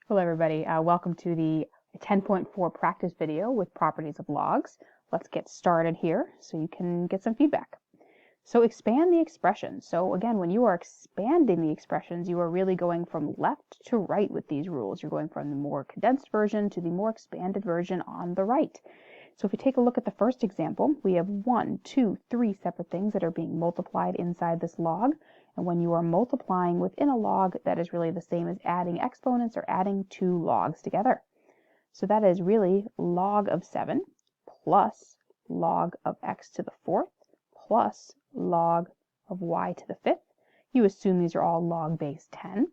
Hello everybody, welcome to the 10.4 practice video with properties of logs. Let's get started here so you can get some feedback. So expand the expressions. So again, when you are expanding the expressions, you are really going from left to right with these rules. You're going from the more condensed version to the more expanded version on the right. So if you take a look at the first example, we have 1, 2, 3 separate things that are being multiplied inside this log. And when you are multiplying within a log, that is really the same as adding exponents or adding two logs together. So that is really log of 7 plus log of x to the 4th plus log of y to the 5th. You assume these are all log base 10.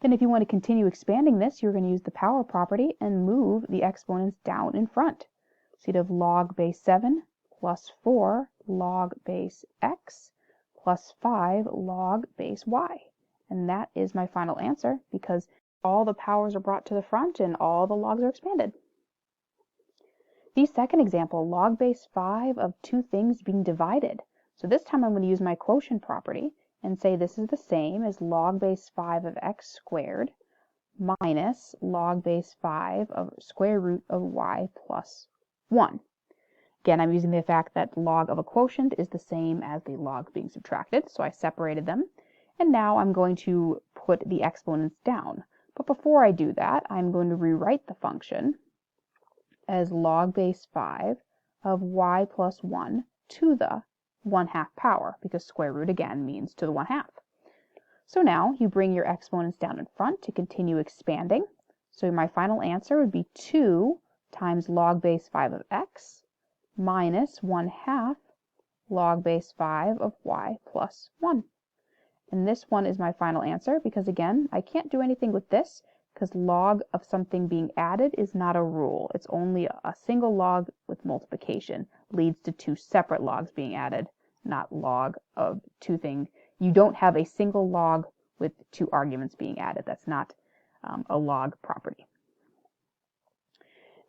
Then if you want to continue expanding this, you're going to use the power property and move the exponents down in front. So you'd have log base 7 plus 4 log base x plus 5 log base y. And that is my final answer because all the powers are brought to the front and all the logs are expanded. The second example, log base 5 of two things being divided. So this time I'm going to use my quotient property and say this is the same as log base 5 of x squared minus log base 5 of square root of y plus 1. Again, I'm using the fact that log of a quotient is the same as the log being subtracted, so I separated them. And now I'm going to put the exponents down. But before I do that, I'm going to rewrite the function as log base 5 of y plus 1 to the 1/2 power, because square root again means to the 1/2. So now you bring your exponents down in front to continue expanding. So my final answer would be 2 times log base 5 of x minus 1/2 log base 5 of y plus 1. And this one is my final answer because, again, I can't do anything with this because log of something being added is not a rule. It's only a single log with multiplication leads to two separate logs being added, not log of two things. You don't have a single log with two arguments being added. That's not a log property.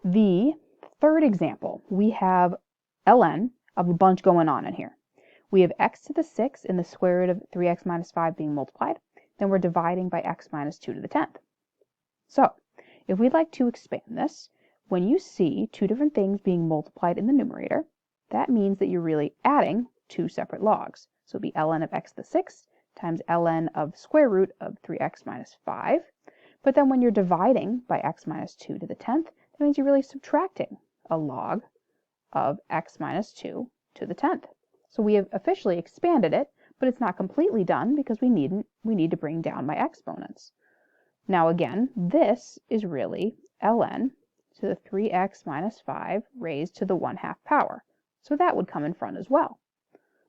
The third example, we have ln of a bunch going on in here. We have x to the 6th and the square root of 3x minus 5 being multiplied. Then we're dividing by x minus 2 to the 10th. So if we'd like to expand this, when you see two different things being multiplied in the numerator, that means that you're really adding two separate logs. So it'll be ln of x to the 6th times ln of square root of 3x minus 5. But then when you're dividing by x minus 2 to the 10th, that means you're really subtracting a log of x minus 2 to the 10th. So we have officially expanded it, but it's not completely done because we need to bring down my exponents. Now again, this is really ln to the 3x minus 5 raised to the 1/2 power. So that would come in front as well.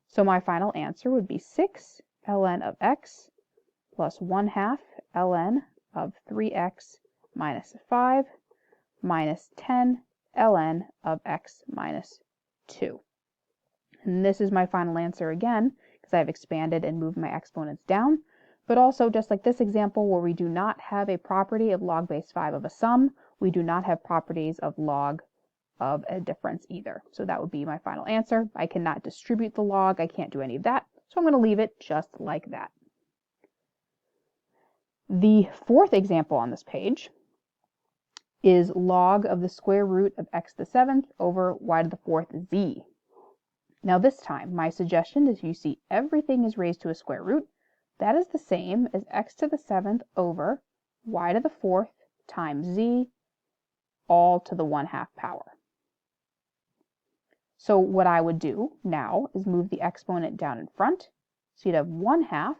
So my final answer would be 6 ln of x plus 1/2 ln of 3x minus 5 minus 10 ln of x minus 2. And this is my final answer again, because I've expanded and moved my exponents down, but also just like this example where we do not have a property of log base 5 of a sum, we do not have properties of log of a difference either. So that would be my final answer. I cannot distribute the log, I can't do any of that, so I'm going to leave it just like that. The fourth example on this page is log of the square root of x to the 7th over y to the 4th z. Now this time, my suggestion is you see everything is raised to a square root. That is the same as x to the 7th over y to the 4th times z, all to the 1/2 power. So what I would do now is move the exponent down in front. So you'd have 1/2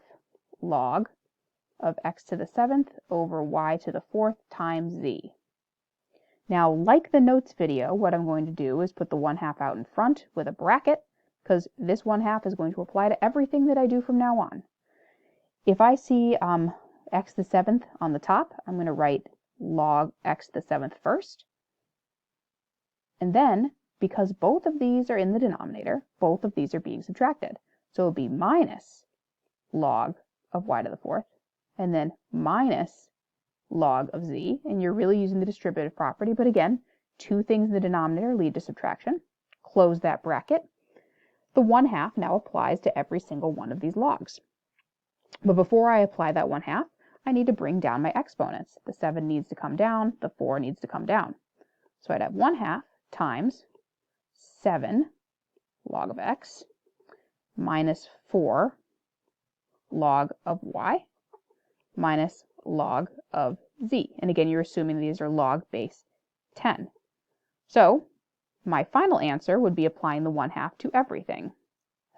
log of x to the 7th over y to the 4th times z. Now, like the notes video, what I'm going to do is put the 1/2 out in front with a bracket, because this 1/2 is going to apply to everything that I do from now on. If I see x to the 7th on the top, I'm going to write log x to the 7th first. And then, because both of these are in the denominator, both of these are being subtracted. So it would be minus log of y to the 4th, and then minus log of z. And you're really using the distributive property, but again, two things in the denominator lead to subtraction. Close that bracket. The 1/2 now applies to every single one of these logs. But before I apply that 1/2, I need to bring down my exponents. The 7 needs to come down, the 4 needs to come down. So I'd have 1/2 times 7 log of x minus 4 log of y minus log of z. And again, you're assuming these are log base 10. So my final answer would be applying the 1/2 to everything.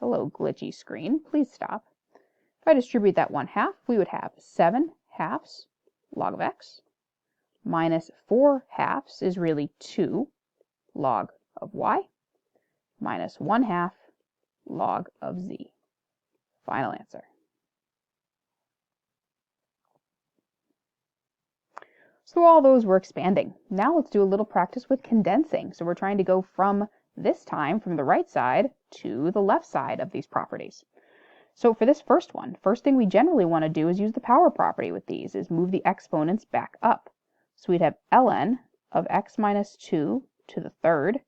Hello, glitchy screen. Please stop. If I distribute that 1/2, we would have 7/2 log of x minus 4/2 is really 2 log of y minus 1/2 log of z. Final answer. So all those were expanding. Now let's do a little practice with condensing. So we're trying to go from this time from the right side to the left side of these properties. So for this first one, first thing we generally want to do is use the power property with these, is move the exponents back up. So we'd have ln of x minus 2 to the third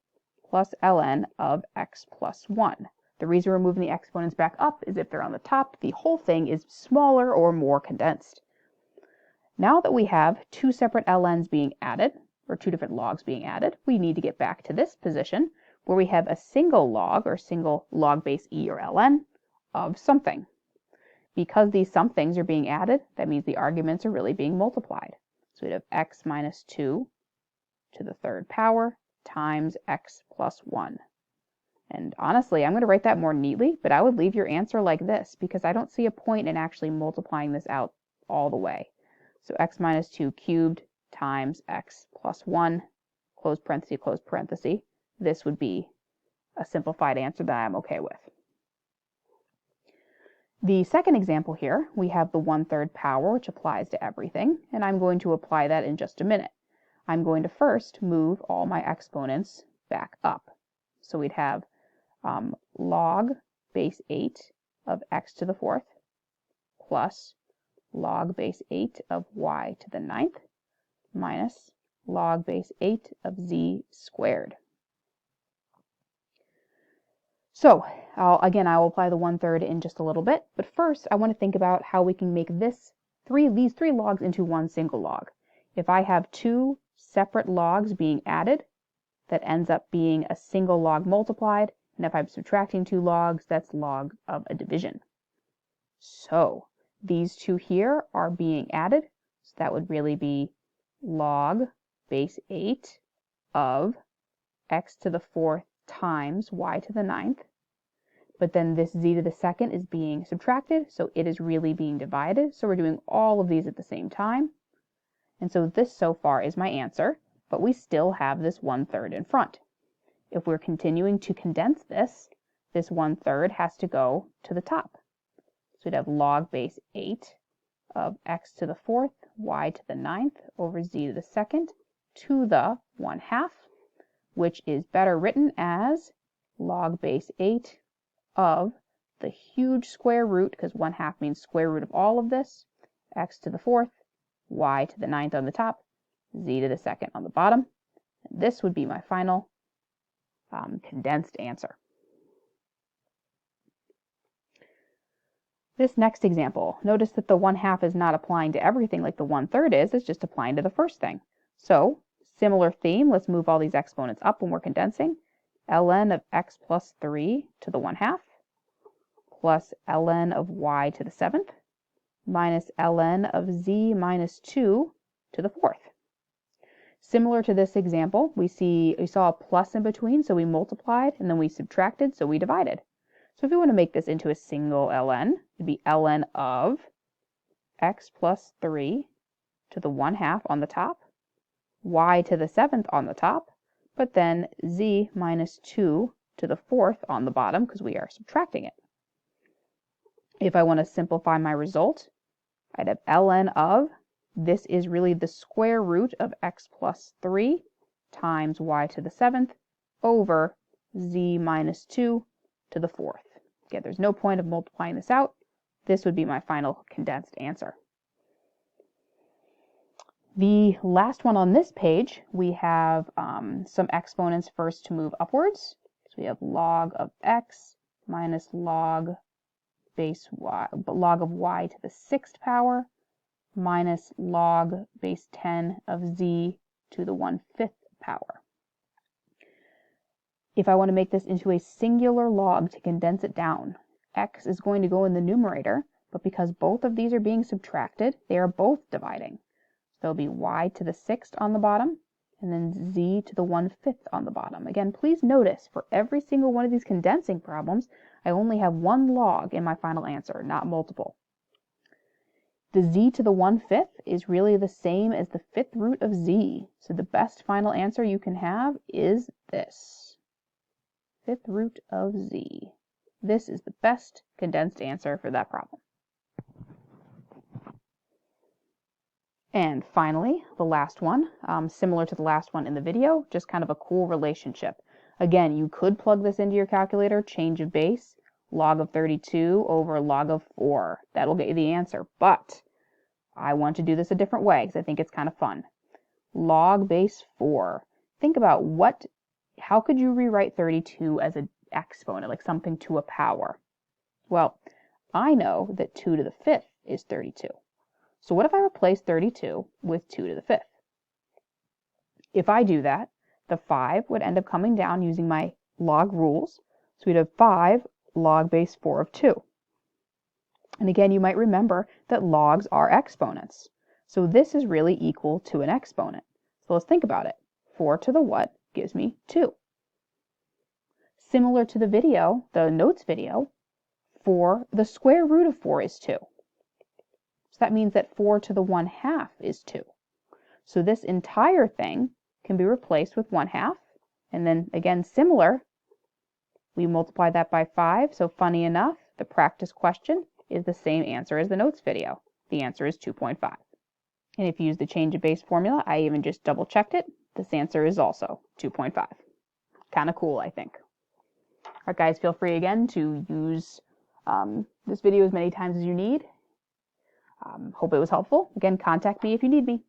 plus ln of x plus 1. The reason we're moving the exponents back up is if they're on the top, the whole thing is smaller or more condensed. Now that we have two separate ln's being added, or two different logs being added, we need to get back to this position where we have a single log, or single log base e or ln, of something. Because these somethings are being added, that means the arguments are really being multiplied. So we'd have x minus 2 to the third power times x plus 1. And honestly, I'm going to write that more neatly, but I would leave your answer like this, because I don't see a point in actually multiplying this out all the way. So x minus 2 cubed times x plus 1, close parenthesis. This would be a simplified answer that I'm okay with. The second example here, we have the 1/3 power, which applies to everything, and I'm going to apply that in just a minute. I'm going to first move all my exponents back up. So we'd have log base 8 of x to the 4th plus log base 8 of y to the 9th minus log base 8 of z squared. So again, I will apply the 1/3 in just a little bit, but first I want to think about how we can make these three logs into one single log. If I have two separate logs being added, that ends up being a single log multiplied, and if I'm subtracting two logs, that's log of a division. So these two here are being added, so that would really be log base 8 of x to the 4th times y to the 9th. But then this z to the 2nd is being subtracted, so it is really being divided. So we're doing all of these at the same time. And so this so far is my answer, but we still have this 1/3 in front. If we're continuing to condense this, this 1/3 has to go to the top. So we'd have log base 8 of x to the 4th, y to the 9th over z to the 2nd to the 1/2, which is better written as log base 8 of the huge square root, because 1/2 means square root of all of this, x to the 4th, y to the 9th on the top, z to the 2nd on the bottom. And this would be my final condensed answer. This next example, notice that the 1/2 is not applying to everything like the 1/3 is, it's just applying to the first thing. So, similar theme, let's move all these exponents up when we're condensing. ln of x plus 3 to the 1/2 plus ln of y to the 7th minus ln of z minus 2 to the 4th. Similar to this example, we saw a plus in between, so we multiplied, and then we subtracted, so we divided. So if we want to make this into a single ln, it'd be ln of x plus 3 to the 1/2 on the top, y to the 7th on the top, but then z minus 2 to the 4th on the bottom, because we are subtracting it. If I want to simplify my result, I'd have ln of, this is really the square root of x plus 3 times y to the 7th over z minus 2 to the 4th. Again, there's no point of multiplying this out. This would be my final condensed answer. The last one on this page, we have some exponents first to move upwards. So we have log of x minus log base y, log of y to the 6th power minus log base 10 of z to the 1/5 power. If I want to make this into a singular log to condense it down, x is going to go in the numerator, but because both of these are being subtracted, they are both dividing. So there'll be y to the 6th on the bottom, and then z to the 1/5 on the bottom. Again, please notice for every single one of these condensing problems, I only have one log in my final answer, not multiple. The z to the 1/5 is really the same as the 5th root of z, so the best final answer you can have is this, 5th root of z. This is the best condensed answer for that problem. And finally, the last one, similar to the last one in the video, just kind of a cool relationship. Again, you could plug this into your calculator, change of base, log of 32 over log of 4. That'll get you the answer, but I want to do this a different way because I think it's kind of fun. Log base 4. Think about how could you rewrite 32 as an exponent, like something to a power? Well, I know that 2 to the 5th is 32. So what if I replace 32 with 2 to the 5th? If I do that, the 5 would end up coming down using my log rules. So we'd have 5 log base 4 of 2. And again, you might remember that logs are exponents. So this is really equal to an exponent. So let's think about it. 4 to the what gives me 2. Similar to the video, the notes video, the square root of 4 is 2. So that means that 4 to the 1/2 is 2. So this entire thing can be replaced with 1/2. And then again, similar, we multiply that by 5. So funny enough, the practice question is the same answer as the notes video. The answer is 2.5. And if you use the change of base formula, I even just double checked it. This answer is also 2.5. Kind of cool, I think. All right, guys, feel free again to use this video as many times as you need. Hope it was helpful. Again, contact me if you need me.